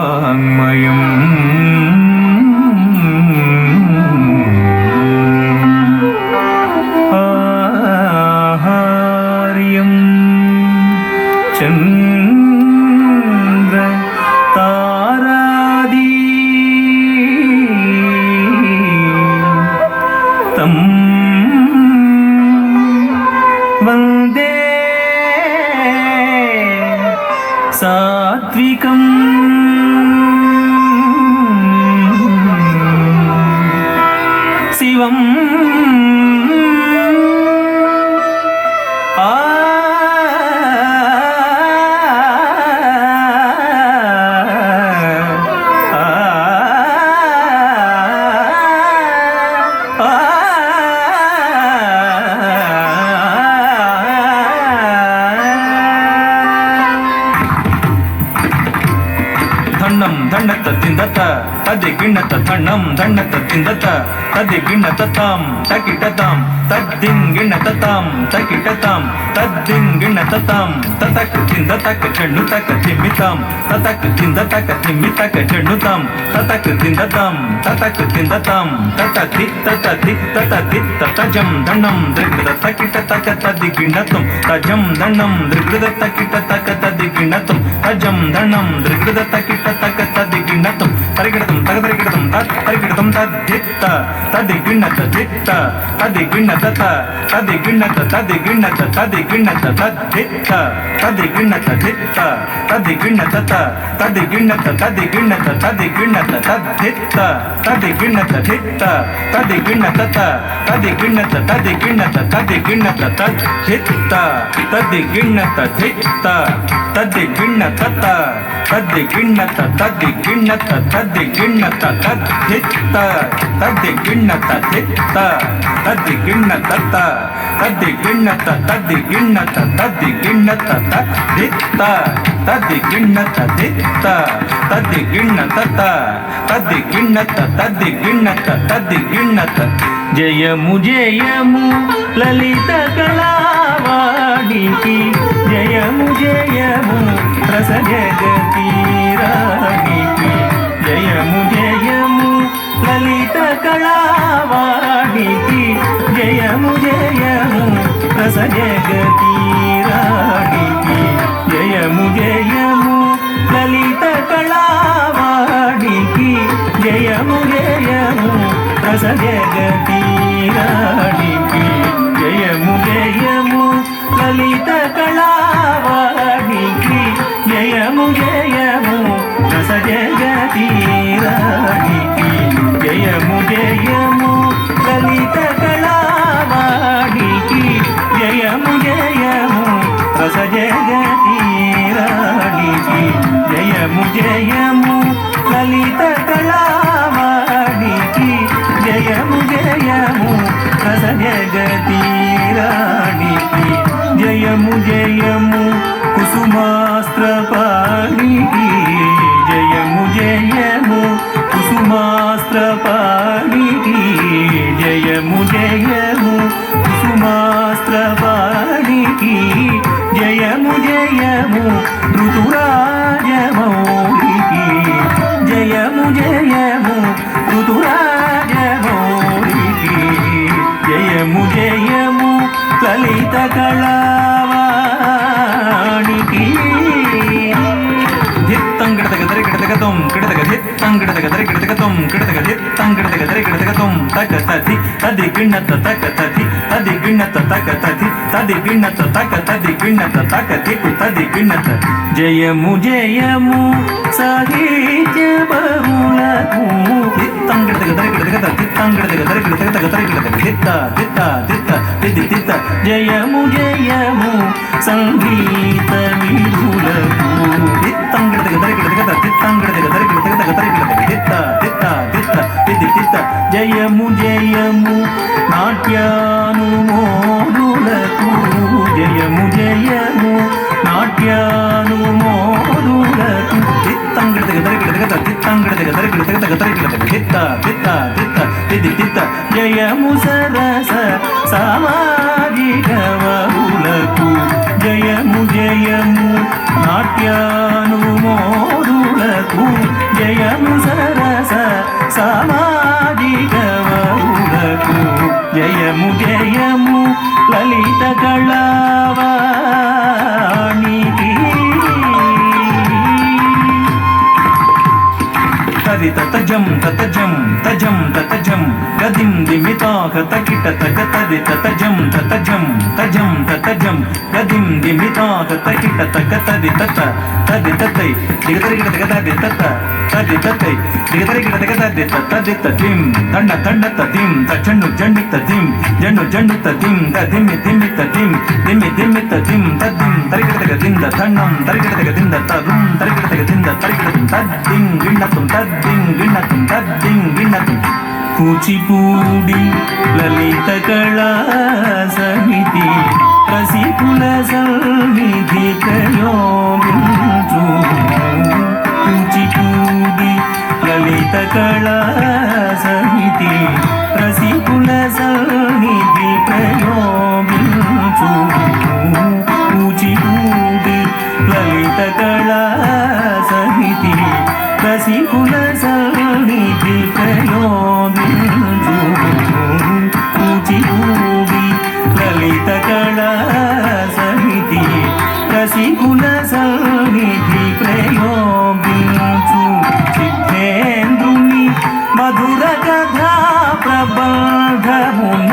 सर्ववाङ्मयम् आहार्यं चन्द्र तारादि तं वन्दे सात्विकं शिवम् ಧಣ್ಣತ ತಿಂದತ ತದಿ ಗಿಣ್ಣತ ಥಣ್ಣಂ ಧಣ್ಣತ ತಿಂದತ ತದಿ ಗಿಣ್ಣತ ತಾಂ ತಕಿಟತಾಂ ತದ್ದಿಂ ಗಿಣ್ಣತ ತಾಂ ತಕಿಟತಾಂ ತದ್ದಿಂ ಗಿಣ್ಣತ ತಾಂ ತತಕ್ ತಿಂದತಕ ಚೆಣ್ಣು ತಕ ತಿಮ್ಮಿತಾಂ ತತಕ್ ತಿಂದತಕ ತಿಮ್ಮಿತಕ ಚೆಣ್ಣು ತಾಂ ತತಕ್ ತಿಂದತಾಂ ತತಕ್ ತಿಂದತಾಂ ತತತಿ ತತತಿ ತತತಿ ತತಜಂ ಧಣ್ಣಂ ದೃಗ್ಗದ ತಕಿಟ ತಕ ತದಿ ಗಿಣ್ಣತಂ ತಜಂ ಧಣ್ಣಂ ದೃಗ್ಗದ ತಕಿಟ ತಕ ತದಿ ಗಿಣ್ಣತಂ ತಜಂ ಧಣ್ಣಂ ದೃಗ್ಗದ ತಕಿಟ ತಕ ತದಿ ಗಿಣ್ಣತಂ ತರಿಗಿಡತಂ ತಗದರಿಗಿಡತಂ ತರಿಗಿಡತಂ ತದ್ದಿತ್ತ ತದಿ ಗಿಣ್ಣತ ದಿತ್ತ ತದಿ ಗಿಣ್ಣತ ತದಿ ಗಿಣ್ಣತ ತದಿ ಗಿಣ್ಣತ ತದಿ ಗಿಣ್ಣತ ತದ್ದಿತ್ತ ತದಿ ಗಿಣ್ಣತ ದಿತ್ತ ತದಿ ಗಿಣ್ಣತ ತದಿ ಗಿಣ್ಣತ ತದಿ ಗಿಣ್ಣತ ತದಿ ಗಿಣ್ಣತ ತದ್ದಿತ್ತ ತದಿ ಗಿಣ್ಣತ ದಿತ್ತ ತದಿ ಗಿಣ್ಣತ ತದಿ ಗಿಣ್ಣತ ತದಿ ಗಿಣ್ಣತ ತದಿ ಗಿಣ್ಣತ ತದ್ದಿತ್ತ ತದಿ ಗಿಣ್ಣತ ದಿತ್ತ ತದಿ ಗಿಣ್ಣತ ತದಿ ಗಿಣ್ಣತ ತದಿ ಗಿಣ್ಣತ ತದಿ ಗಿಣ್ಣತ ತದ್ದಿತ್ತ ತದಿ ಗಿಣ್ಣತ ದಿತ್ತ ತದಿ ಗಿಣ್ಣತ ತದಿ ಗಿಣ್ಣತ ತದಿ ಗಿಣ್ಣತ ತದಿ ಗಿಣ್ಣತ ತದ್ದಿತ್ತ ತದಿ ಗಿಣ್ಣತ ದಿತ್ತ ತದಿ ಗಿಣ್ಣತ ತದಿ ಗಿಣ್ಣತ ತದಿ ಗಿಣ್ಣತ ತದಿ ಗಿಣ್ಣತ జయము జయము లలిత కళావాణికి జయము జయము రస జగతి రాణికి జగతీరాణికి జయము జయము లలిత కళావాణికి జయము జయము రస జగతీరాణికి జయము జయము లలిత కళావాణికి జయము జయము రస జగతీరాణికి జయము జయము లలిత కళావాణికి జయము జయము రస జగతీరాణికి జయము జయము లలిత కళావాణికి జయము జయము రస జగతీరాణికి జయము జయము కుసుమాస్త్రపాణికి జయము జయము కుసుమాస్త్రపాణికి జయము జయము కుసుమాస్త్రపాణికి జయము జయము ఋతురాజమౌళికి జయము జయము ఋతురాజమౌళికి జయము జయము లలిత కళావాణికి ధిత్తం గిడతగ దరి గిడతగతం గిడతగ ధిత్తం గిడతగ దరి గిడతగతం గిడతగ ధిత్తం గిడతగ దరి గిడతగతం తక తది తది గిన్నత తక తది తది గిన్నత తక తది తది గిన్నత తక తది గిన్నత తక తికు తది గిన్నత జయము జయము సాహిత్య బహుళకు ధిత్తం గిడతగ దరి గిడతగత ధిత్తం గిడతగ దరి గిడతగత గతరి గిడతగ ధిత్త ధిత్త ధిత్త తిది తిత్త జయము జయము సంగీత విధులకు ధిత్తం గిడతగ దరి గిడతగత ధిత్తం గిడతగ దరి గిడతగత గతరి గిడతగ ధిత్త ధిత్త ధిత్త తిది తిత్త జయము జయము నాట్యానుమోదులకు జయము జయము నాట్యానుమోదులకు ధిత్తం గిడతగ దరి గిడతగత ధిత్తం గిడతగ దరి గిడతగత గతరి గిడతగ ధిత్త ధిత్త ధిత్త తిది తిత్త జయము సరస సామాజిక బహుళకు జయము జయము నాట్యానుమోదులకు జయము సరస సామాజిక బహుళకు జయము జయము లలిత కళావాణికి తది తతజం తతజం తజం తతజం గదిం దిమితాక తకిట తక తది తతజం తతజం తజం తతజం గదిం దిమితాక తకిట తక తది తత తది తతై దిగతరి గిట తక తది తత తది తతై దిగతరి గిట తక తది తత ది తదిం దండ దండ తదిం తచండు జండి తదిం జండు జండు తదిం తదిమి దిమి తదిం దిమి దిమి తదిం తదిం తరిగిట తక దింద దండం తరిగిట తక దింద తరుం తరిగిట తక దింద తరిగిట తద్దిం గిన్నతుం తద్దిం గిన్నతుం తద్దిం గిన్నతుం కూచిపూడి లలిత కళా సమితి రసికుల సన్నిధి ప్రయోగించు కూచిపూడి లలిత కళా సమితి రసికుల సన్నిధి ప్రయోగించు కూచిపూడి లలిత కళా సమితి రసికుల సన్నిధి ప్రయోగించు కూచిపూడి లలిత కళా సమితి రసికుల సన్నిధి ప్రయోగించు సిద్ధేంద్రుని మధుర కథా ప్రబంధమున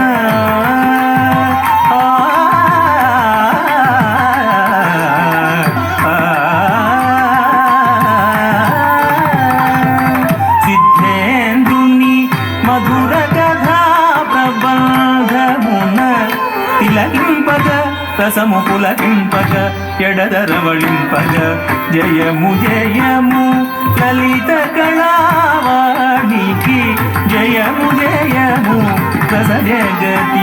రసము పులకింపగ ఎడదరవళింపగ జయము జయము లలిత కళావాణికి జయము జయము రస జగతి